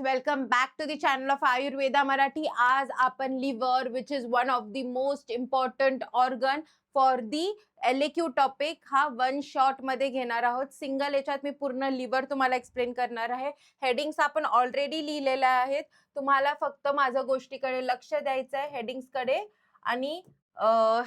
welcome back to the channel of Ayurveda Marathi. आज आपण liver, which is one of the most important organ for the LAQ topic, हा one shot मध्ये घेणार आहोत. Single याच्यात मी पूर्ण लिव्हर तुम्हाला एक्सप्लेन करणार आहे. हेडिंग्स आपण ऑलरेडी लिहिलेल्या आहेत. तुम्हाला फक्त माझ्या गोष्टीकडे लक्ष द्यायचं आहे, हेडिंग्सकडे, आणि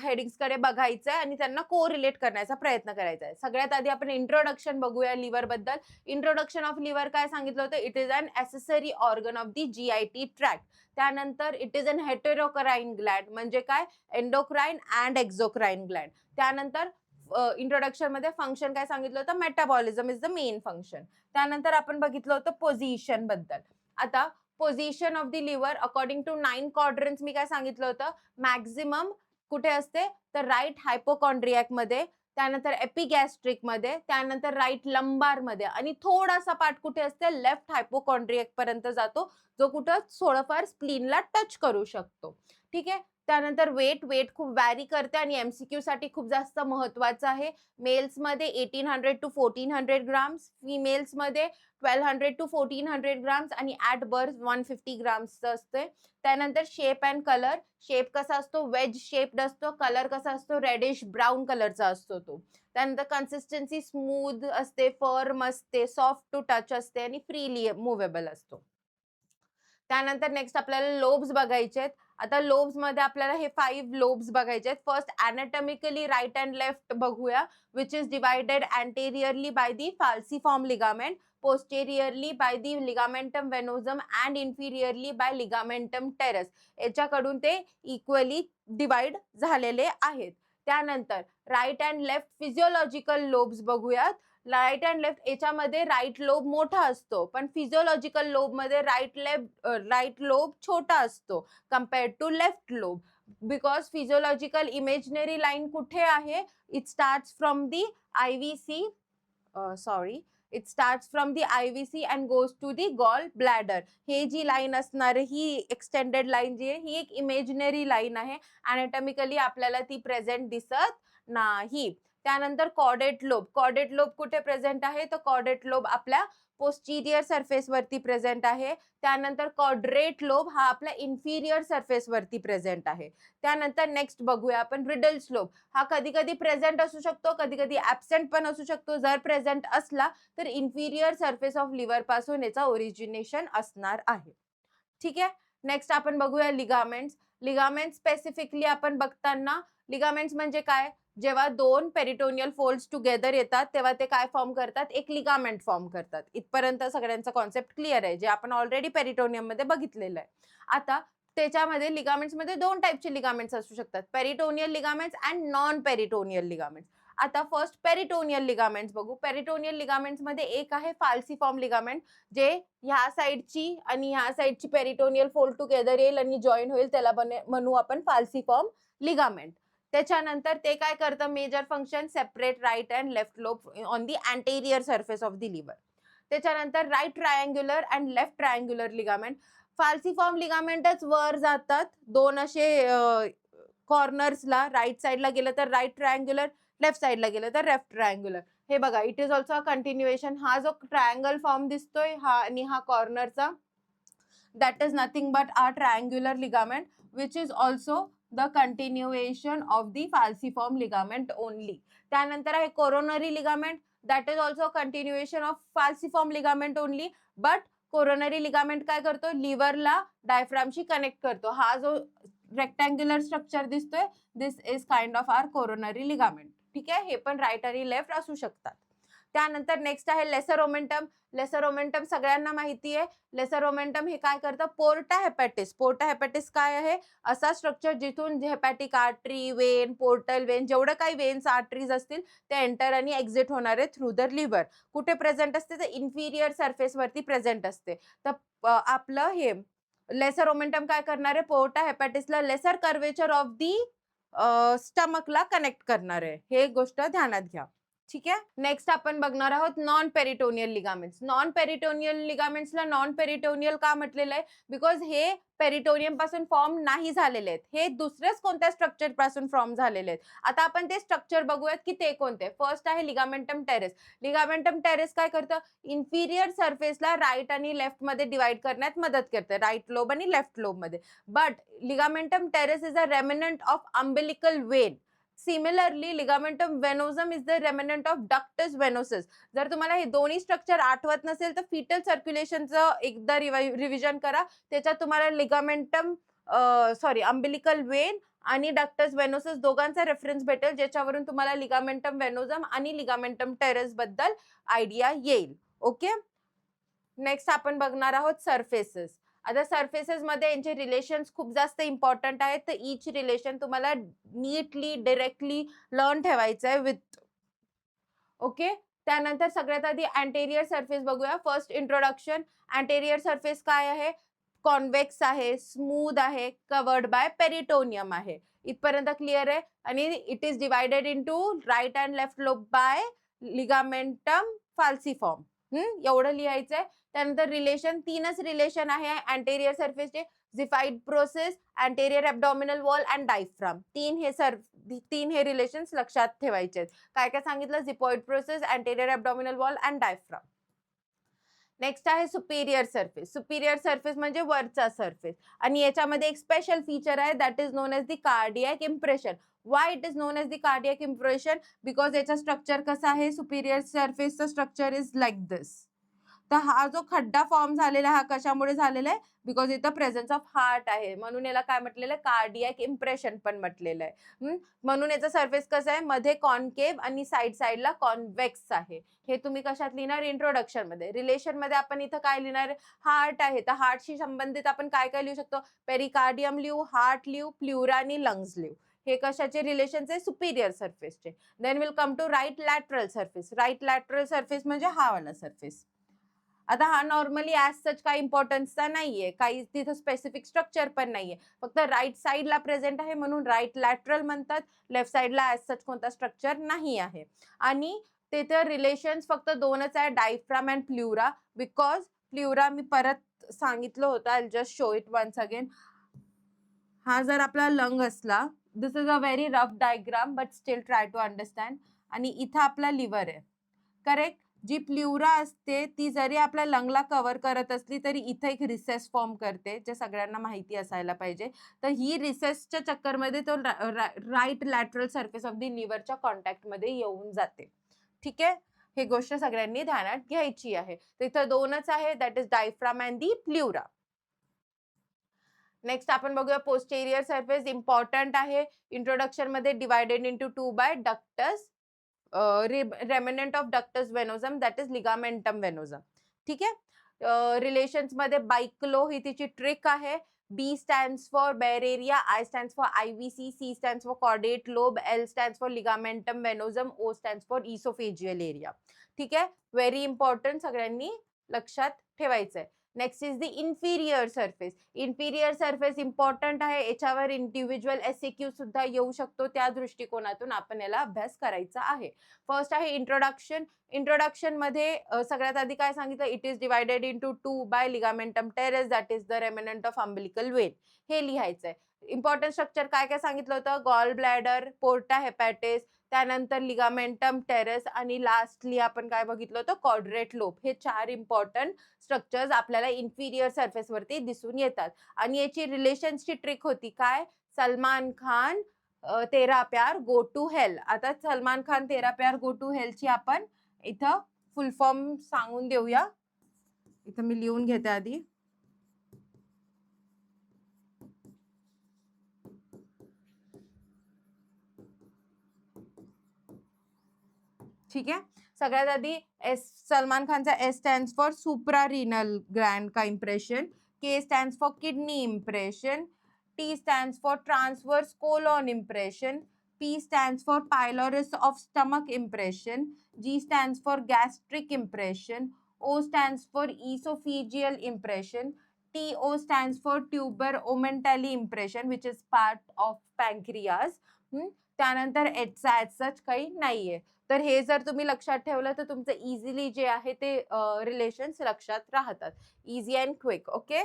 हेडिंग्सकडे बघायचं आहे आणि त्यांना कोरिलेट करण्याचा प्रयत्न करायचा आहे. सगळ्यात आधी आपण इंट्रोडक्शन बघूया लिव्हर बद्दल. इंट्रोडक्शन ऑफ लिव्हर काय सांगितलं होतं? It is an accessory organ of the GIT tract. त्यानंतर it is an heterocrine gland, म्हणजे काय? Endocrine and exocrine gland. त्यानंतर इंट्रोडक्शन मध्ये फंक्शन काय सांगितलं होतं? Metabolism is the main function. त्यानंतर आपण बघितलं होतं पोझिशन बद्दल. आता position of the liver according to 9 quadrants मी काय सांगितलं होतं? मॅक्झिमम कुठे असते? तर राईट हायपोकॉन्ड्रियाक मध्ये, त्यानंतर एपिगॅस्ट्रिक मध्ये, त्यानंतर राईट लंबार मध्ये, आणि थोडासा पार्ट कुठे असते? लेफ्ट हायपोकॉन्ड्रियाक पर्यंत जातो, जो कुठं थोडंफार स्प्लीनला टच करू शकतो. ठीक आहे. त्यानंतर वेट खूप वॅरी करते आणि MCQ साठी खूप जास्त महत्वाचं आहे. मेल्स मध्ये 1800 to 1400 ग्राम्स, फिमेल्स मध्ये 1200 to 1400 ग्राम्स, आणि ॲट बर्थ 150 ग्राम्स असते. त्यानंतर शेप अँड कलर. शेप कसा असतो? वेज शेप्ड असतो. कलर कसा असतो? रेडिश ब्राऊन कलरचा असतो तो. त्यानंतर कन्सिस्टन्सी स्मूथ असते, फर्म असते, सॉफ्ट टू टच असते, आणि फ्रीली मुव्हेबल असतो. त्यानंतर नेक्स्ट आपल्याला लोब्स बघायचे आहेत. आता लोब्स मध्ये आपल्याला हे 5 लोब्स बघायचे आहेत. First anatomically right and left बघूया, which is divided anteriorly by the falciform ligament, posteriorly by the ligamentum venosum and inferiorly by ligamentum teres. याच्याकडून ते इक्वली डिवाइड झालेले आहेत. त्यानंतर right and left physiological lobes बघूयात. Right and left याच्यामध्ये right lobe मोठा असतो, पण फिजिओलॉजिकल लोब मध्ये राईट लोब छोटा असतो compared to left lobe. Because physiological imaginary line कुठे आहे? It starts from the IVC, it starts from the IVC and goes to the gall bladder. हे जी लाईन असणार, ही एक्सटेंडेड लाईन जी आहे, ही एक imaginary line आहे. अनाटॉमिकली आपल्याला ती प्रेझेंट दिसत नाही. त्यानंतर कॉर्डेट लोब. कॉर्डेट लोब कुठे प्रेझेंट आहे? तर कॉर्डेट लोब आपल्या पोस्टिरियर सरफेस वरती प्रेझेंट आहे. त्यानंतर कॉर्ड्रेट लोब हा आपल्या इन्फिरियर सरफेस वरती प्रेझेंट आहे. त्यानंतर नेक्स्ट बघूया आपण रिडल्स लोब. हा कधी कधी प्रेझेंट असू शकतो, कधी कधी ऍबसेंट पण असू शकतो. जर प्रेझेंट असला तर इन्फिरियर सरफेस ऑफ लिव्हर पासून याचा ओरिजिनेशन असणार आहे. ठीक आहे. नेक्स्ट आपण बघूया लिगामेंट्स. लिगामेंट स्पेसिफिकली आपण बघताना, लिगामेंट्स म्हणजे काय? जेव्हा 2 पेरिटोनियल फोल्ड्स टुगेदर येतात तेव्हा ते काय फॉर्म करतात? एक लिगामेंट फॉर्म करतात. इथपर्यंत सगळ्यांचा कॉन्सेप्ट क्लिअर आहे, जे आपण ऑलरेडी पेरिटोनियम मध्ये बघितलेलं आहे. आता त्याच्यामध्ये लिगामेंट्स मध्ये 2 टाईपचे लिगामेंट्स असू शकतात, peritoneal ligaments and non peritoneal ligaments. आता फर्स्ट पेरिटोनियल लिगामेंट्स बघू. पेरिटोनियल लिगामेंट्स मध्ये एक आहे फाल्सिफॉर्म लिगामेंट, जे ह्या साइडची आणि ह्या साइडची पेरिटोनियल फोल्ड टुगेदर येईल आणि जॉईन होईल, त्याला म्हणू आपण फाल्सिफॉर्म लिगामेंट. त्याच्यानंतर ते काय करतं? Major function separate right and left lobe on the anterior surface of the liver. त्याच्यानंतर right triangular and left triangular ligament. Falciform लिगामेंटच वर जातात, 2 असे कॉर्नर्सला. राईट साईडला गेलं तर राईट ट्रायंग्युलर, लेफ्ट साईडला गेलं तर लेफ्ट ट्रायंग्युलर. हे बघा, it is also a continuation. हा जो ट्रायंगल फॉर्म दिसतोय, हा आणि हा कॉर्नरचा, that is nothing but our triangular ligament, which is also the continuation of the falciform ligament only. त्यानंतर आहे coronary ligament, that is also a continuation of falciform ligament only, but coronary ligament काय करतो? लिव्हरला डायफ्रामशी connect करतो. हा जो rectangular structure दिसतोय, this is kind of are coronary ligament. ठीक आहे. हे पण राईट आणि लेफ्ट असू शकतात. त्यानंतर नेक्स्ट आहे लेसर ओमेंटम. लेसर ओमेंटम सगळ्यांना माहिती आहे. लेसर ओमेंटम हे काय करतं? पोर्टा हेपॅटिस. पोर्टा हेपॅटिस काय आहे? असा स्ट्रक्चर जिथून हेपॅटिक आर्टरी, वेन, पोर्टल वेन, जेवढं काही वेन्स आर्टरीज असतील ते एंटर आणि एक्झिट होणारे थ्रू द लिव्हर. कुठे प्रेझेंट असते? तर इन्फिरियर सरफेस वरती प्रेझेंट असते. तर आपलं हे लेसर ओमेंटम काय करणार आहे? पोर्टा हेपॅटिसला लेसर कर्वेचर ऑफ दी स्टमकला कनेक्ट करणार आहे. हे गोष्ट ध्यानात घ्या. ठीक आहे. नेक्स्ट आपण बघणार आहोत non peritoneal ligaments. Non peritoneal लिगामेंट्सला नॉन पेरिटोनियल का म्हटलेलं आहे? बिकॉज हे पेरिटोनियम पासून फॉर्म नाही झालेले आहेत, हे दुसऱ्याच कोणत्या स्ट्रक्चर पासून फॉर्म झालेले आहेत. आता आपण ते स्ट्रक्चर बघूयात की ते कोणते. फर्स्ट आहे लिगामेंटम टेरेस. लिगामेंटम टेरेस काय करतं? इन्फिरियर सरफेसला राईट आणि लेफ्ट मध्ये डिवाइड करण्यात मदत करते, राईट लोब आणि लेफ्ट लोब मध्ये. But ligamentum teres is a remnant of umbilical vein. Similarly ligamentum venosum is the remnant of ductus venosus. जर तुम्हाला हे दोन्ही स्ट्रक्चर आठवत नसेल तर फिटल सर्क्युलेशनचं एकदा रिव्हिजन करा. त्याच्यात तुम्हाला लिगामेंटम अम्बिलिकल वेन आणि डक्टस वेनोसस दोघांचा रेफरन्स भेटेल, ज्याच्यावरून तुम्हाला लिगामेंटम वेनोसम आणि लिगामेंटम टेरेस बद्दल आयडिया येईल. ओके. नेक्स्ट आपण बघणार आहोत सरफेसेस. आता सरफेसेस मध्ये यांचे रिलेशन्स खूप जास्त इम्पॉर्टंट आहेत, तर ईच रिलेशन तुम्हाला नीटली डायरेक्टली लर्न ठेवायचं आहे विथ. ओके. त्यानंतर सगळ्यात आधी अँटेरियर सरफेस बघूया. First introduction. अँटेरियर सरफेस काय आहे? कॉन्व्हेक्स आहे, स्मूथ आहे, कवर्ड बाय पेरिटोनियम आहे. इथपर्यंत क्लिअर आहे. आणि it is divided into right and left lobe by ligamentum falciform. एवढं लिहायचंय. त्यानंतर रिलेशन, तीनच रिलेशन आहे अँटेरियर सरफेसचे. Xiphoid process, anterior abdominal wall and diaphragm. तीन हे रिलेशन्स लक्षात ठेवायचे आहेत. काय काय सांगितलं? Xiphoid process, anterior abdominal wall and diaphragm. Next आहे सुपिरियर सरफेस. सुपिरियर सरफेस म्हणजे वरचा सरफेस, आणि याच्यामध्ये एक स्पेशल फीचर आहे, that is known as the cardiac impression. Why it is known as the cardiac impression? Because याचा structure कसा आहे? सुपिरियर सरफेसचं स्ट्रक्चर इज लाईक दिस. तर हा जो खड्डा फॉर्म झालेला हा कशामुळे झालेला आहे? बिकॉज इथं प्रेझेन्स ऑफ हार्ट आहे, म्हणून याला काय म्हटलेलं आहे? कार्डियक इम्प्रेशन पण म्हटलेलं आहे. म्हणून याचा सरफेस कसा आहे? मध्ये कॉन्केव आणि साईडला कॉन्व्हेक्स आहे. हे तुम्ही कशात लिहिणार? इंट्रोडक्शन मध्ये. रिलेशन मध्ये आपण इथं काय लिहिणार? हार्ट आहे, तर हार्टशी संबंधित आपण काय काय लिहू शकतो? पेरिकार्डियम लिहू, हार्ट लिहू, प्ल्युरा आणि लंग्स लिहू. हे कशाचे रिलेशन्स आहे? सुपिरियर सरफेसचे. Then will come to right lateral surface. Right lateral surface म्हणजे हा वाला सरफेस. आता हा नॉर्मली ॲज सच काही इम्पॉर्टन्सचा नाहीये, काही तिथं स्पेसिफिक स्ट्रक्चर पण नाहीये, फक्त राईट साईडला प्रेझेंट आहे म्हणून राईट लॅटरल म्हणतात. लेफ्ट साईडला ॲज सच कोणता स्ट्रक्चर नाही आहे. आणि तिथे रिलेशन्स फक्त दोनच आहे, diaphragm and pleura. Because pleura मी परत सांगितलं होतं, I just show it once again. हा जर आपला लंग असला, this is a very rough diagram but still try to understand. आणि इथं आपला लिव्हर आहे, करेक्ट. जी प्ल्युरा असते ती जरी आपल्या लंगला कव्हर करत असली तरी इथे एक रिसेस फॉर्म करते, जे सगळ्यांना माहिती असायला पाहिजे. तर ही रिसेसच्या चक्करमध्ये तो right lateral surface of the लिव्हरच्या कॉन्टॅक्टमध्ये येऊन जाते. ठीक आहे. ही गोष्ट सगळ्यांनी ध्यानात घ्यायची आहे. तर इथं दोनच आहे, that is diaphragm and the pleura. Next आपण बघूया पोस्टेरियर सरफेस. इम्पॉर्टंट आहे. इंट्रोडक्शन मध्ये divided into 2 by ductus, remnant of ductus venosum, that is ligamentum venosum. ठीक आहे. रिलेशन्स मध्ये बायक्लो ही तिची ट्रिक आहे. B stands for bare area, I stands for IVC, C stands for caudate lobe, L stands for ligamentum venosum, O stands for esophageal area. ठीक आहे. Very important, सगळ्यांनी लक्षात ठेवायचंय. Next is the inferior surface. Inferior surface important आहे, याच्यावर individual SAQ सुद्धा येऊ शकतो, त्या दृष्टिकोनातून आपण याला अभ्यास करायचा आहे. फर्स्ट आहे इंट्रोडक्शन. इंट्रोडक्शन मध्ये सगळ्यात आधी काय सांगितलं? It is divided into 2 by ligamentum teres, that is the remnant of umbilical vein. हे लिहायचंय. इम्पॉर्टंट स्ट्रक्चर काय काय सांगितलं होतं? गॉल ब्लॅडर, पोर्टा हेपॅटिस, त्यानंतर लिगामेंटम टेरेस, आणि लास्टली आपण काय बघितलं होतं? Chordate lobe. हे 4 इम्पॉर्टंट स्ट्रक्चर्स आपल्याला इन्फिरियर सरफेस वरती दिसून येतात. आणि याची रिलेशन्सची ट्रिक होती काय? सलमान खान तेरा प्यार गो टू हेल. आता सलमान खान तेरा प्यार गो टू हेलची आपण इथं फुल फॉर्म सांगून देऊया. इथं मी लिहून घेते आधी. ठीक आहे. सगळ्यात आधी सलमान खानचा S stands for suprarenal gland का impression, K stands for kidney impression, T stands for transverse colon impression, P stands for pylorus of stomach impression, G stands for gastric impression, O stands for esophageal impression, TO stands for tuber omentally impression which is part of pancreas. त्यानंतर एचचा as such काही नाहीये. तर हे जर तुम्ही लक्षात ठेवलं तर तुमचं इझिली जे आहे ते रिलेशन्स लक्षात राहतात. Easy and quick. Okay.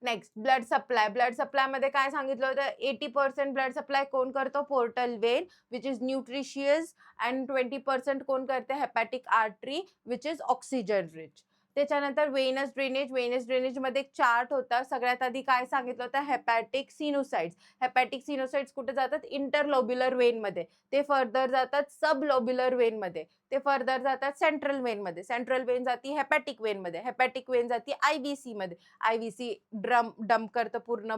Next blood supply. Blood सप्लायमध्ये काय सांगितलं होतं? 80% ब्लड सप्लाय कोण करतो? Portal vein which is nutritious and 20% कोण करते? Hepatic artery which is oxygen rich. त्याच्यानंतर वेनस ड्रेनेज. वेनस ड्रेनेजमध्ये एक चार्ट होता. सगळ्यात आधी काय सांगितलं होतं? हेपॅटिक सिनोसाइड्स. हेपॅटिक सिनोसाइड्स कुठे जातात? इंटरलोब्युलर वेनमध्ये. ते फर्दर जातात सबलोब्युलर वेनमध्ये. ते फर्दर जातात सेंट्रल वेनमध्ये. सेंट्रल वेन जाती हेपॅटिक वेनमध्ये. हेपॅटिक वेन जाती IVC मध्ये. IVC डंप करतं पूर्ण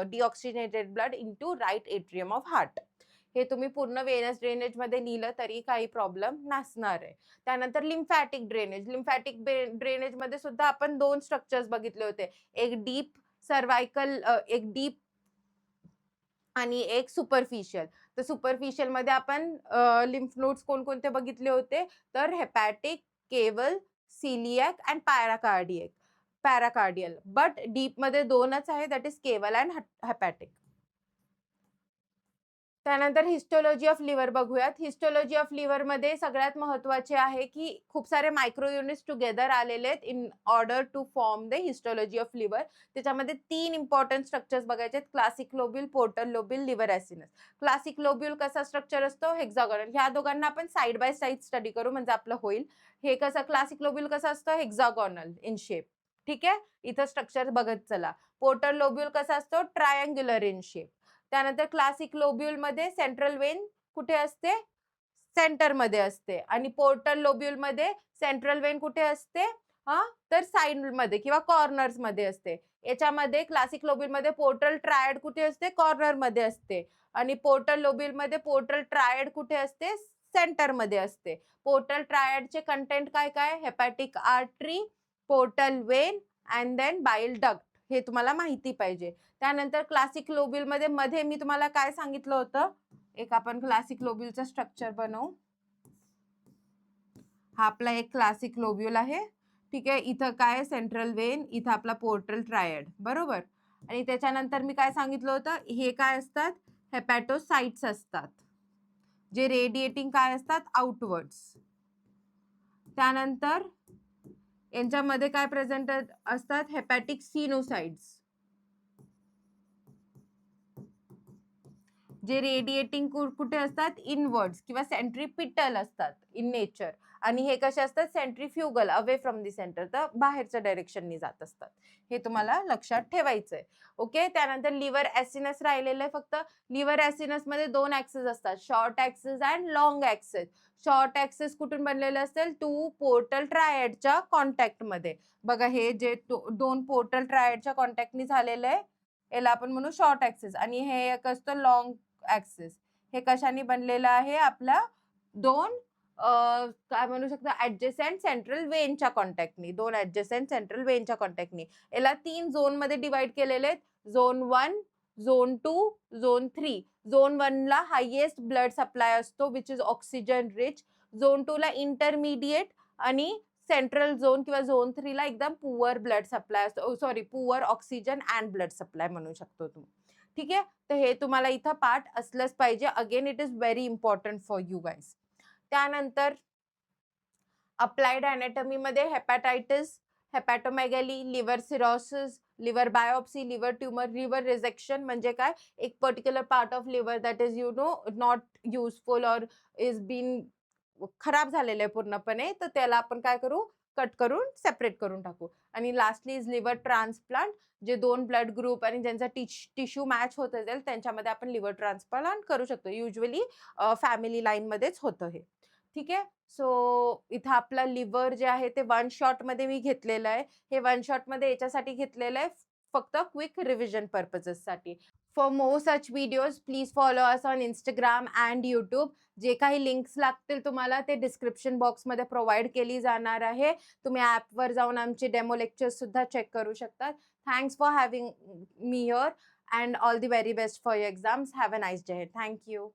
deoxygenated blood into right atrium of heart. हे तुम्ही पूर्ण वेनस ड्रेनेज मध्ये लिहिलं तरी काही प्रॉब्लेम नसणार आहे. त्यानंतर लिम्फॅटिक ड्रेनेज. लिम्फॅटिक ड्रेनेज मध्ये सुद्धा आपण 2 स्ट्रक्चर्स बघितले होते. एक डीप सर्वायकल, एक डीप आणि एक सुपरफिशियल. तर सुपरफिशियल मध्ये आपण लिम्फ नोड्स कोणकोणते बघितले होते? तर हेपॅटिक, केवल, सिलियाक अँड पॅराकार्डियल. बट डीप मध्ये 2च आहे, दॅट इज केवल अँड हेपॅटिक. त्यानंतर हिस्टोलॉजी ऑफ लिव्हर बघूयात. हिस्टोलॉजी ऑफ लिव्हर मध्ये सगळ्यात महत्त्वाचे आहे की खूप सारे मायक्रो युनिट्स टुगेदर आलेले आहेत in order to form the histology of liver. त्याच्यामध्ये 3 इम्पॉर्टंट स्ट्रक्चर्स बघायचे आहेत. Classic lobule, portal lobule, liver acinus. Classic lobule कसा स्ट्रक्चर असतो? हेक्सागोनल. ह्या दोघांना आपण साइड बाय साइड स्टडी करू म्हणजे आपलं होईल. हे कसं क्लासिक लोब्यूल कसं असतं? Hexagonal in shape. ठीक आहे, इथं स्ट्रक्चर बघत चला. पोर्टल लोब्यूल कसा असतो? Triangular in shape. त्यानंतर क्लासिक लोब्यूल मध्ये सेंट्रल वेन कुठे असते? सेंटर मध्ये असते. आणि पोर्टल लोब्यूल मध्ये सेंट्रल वेन कुठे असते? तर साइड मध्ये किंवा कॉर्नर्स मध्ये असते. याच्यामध्ये क्लासिक लोब्यूल मध्ये पोर्टल ट्रायड कुठे असते? कॉर्नर मध्ये असते. आणि पोर्टल लोब्यूल मध्ये पोर्टल ट्रायड कुठे असते? सेंटर मध्ये असते. पोर्टल ट्रायडचे कंटेंट काय काय? Hepatic artery, portal vein and then bile duct. हे तुम्हाला माहिती पाहिजे. त्यानंतर क्लासिक लोब्यूल मध्ये मी तुम्हाला काय सांगितलं होतं? एक आपण क्लासिक लोब्यूलचं स्ट्रक्चर बनवू. हा आपला एक क्लासिक लोब्यूल आहे. ठीक आहे, इथं काय? सेंट्रल वेन, इथं आपला पोर्टल ट्रायड. बरोबर. आणि त्याच्यानंतर मी काय सांगितलं होतं? हे काय असतात? हेपॅटोसाइट्स असतात, जे रेडिएटिंग काय असतात? आउटवर्ड्स. त्यानंतर यांच्यामध्ये काय प्रेझेंट असतात? हेपॅटिक सिनोसाइड्स, जे रेडिएटिंग कुठे असतात? इनवर्ड्स किंवा सेंट्रीपिटल असतात इन नेचर. आणि हे कसे असतात? Centrifugal, away from the centre, तर बाहेरच्या डायरेक्शननी जात असतात. हे तुम्हाला लक्षात ठेवायचंय. ओके. त्यानंतर लिव्हर ॲसिनस राहिलेलं आहे फक्त. लिव्हर ॲसिनस मध्ये 2 ॲक्सिस असतात, short axis and long axis. Short axis कुठून बनलेलं असेल? 2 पोर्टल ट्रायडच्या कॉन्टॅक्ट मध्ये. बघा, हे जे 2 पोर्टल ट्रायडच्या कॉन्टॅक्टनी झालेलं आहे, याला आपण म्हणू शॉर्ट ॲक्सिस. आणि हे एक असतं लॉंग ॲक्सिस. हे कशाने बनलेलं आहे? आपला 2 काय म्हणू शकतो? ॲडजसेंट सेंट्रल वेनच्या कॉन्टॅक्टनी. 2 ॲडजसेंट सेंट्रल वेनच्या कॉन्टॅक्टनी. याला 3 झोन मध्ये डिवाइड केलेले आहेत. Zone 1, zone 2, zone 3. झोन 1 ला हायेस्ट ब्लड सप्लाय असतो which is oxygen rich. Zone 2 ला इंटरमिडिएट आणि सेंट्रल झोन किंवा झोन 3 ला एकदम पुअर ब्लड सप्लाय असतो. Sorry, poor oxygen and blood supply म्हणू शकतो तुम्ही. ठीक आहे, तर हे तुम्हाला इथं पार्ट असलंच पाहिजे. Again it is very important for you guys. त्यानंतर अप्लाइड अॅनाटॉमी मध्ये hepatitis, hepatomegaly, liver cirrhosis, liver biopsy, liver tumour, liver rejection म्हणजे काय? एक particular part of liver that is not useful or is been खराब झालेलं आहे पूर्णपणे, तर त्याला आपण काय करू? कट करून सेपरेट करून टाकू. आणि लास्टली इज लिव्हर ट्रान्सप्लांट, जे 2 ब्लड ग्रुप आणि ज्यांचा टिश्यू मॅच होत असेल त्यांच्यामध्ये आपण लिव्हर ट्रान्सप्लांट करू शकतो. युजली फॅमिली लाईन मध्येच होतं हे. ठीक आहे. सो इथं आपला लिव्हर जे आहे ते 1 शॉट मध्ये मी घेतलेलं आहे. हे 1 शॉट मध्ये याच्यासाठी घेतलेलं आहे फक्त क्विक रिव्हिजन पर्पजेस साठी. For more such videos please follow us on Instagram and YouTube. जे काही लिंक्स लागतील तुम्हाला ते डिस्क्रिप्शन बॉक्समध्ये प्रोव्हाइड केली जाणार आहे. तुम्ही ॲपवर जाऊन आमचे डेमो लेक्चर्स सुद्धा चेक करू शकता. Thanks for having me here and all the very best for your exams. Have a nice day. Thank you.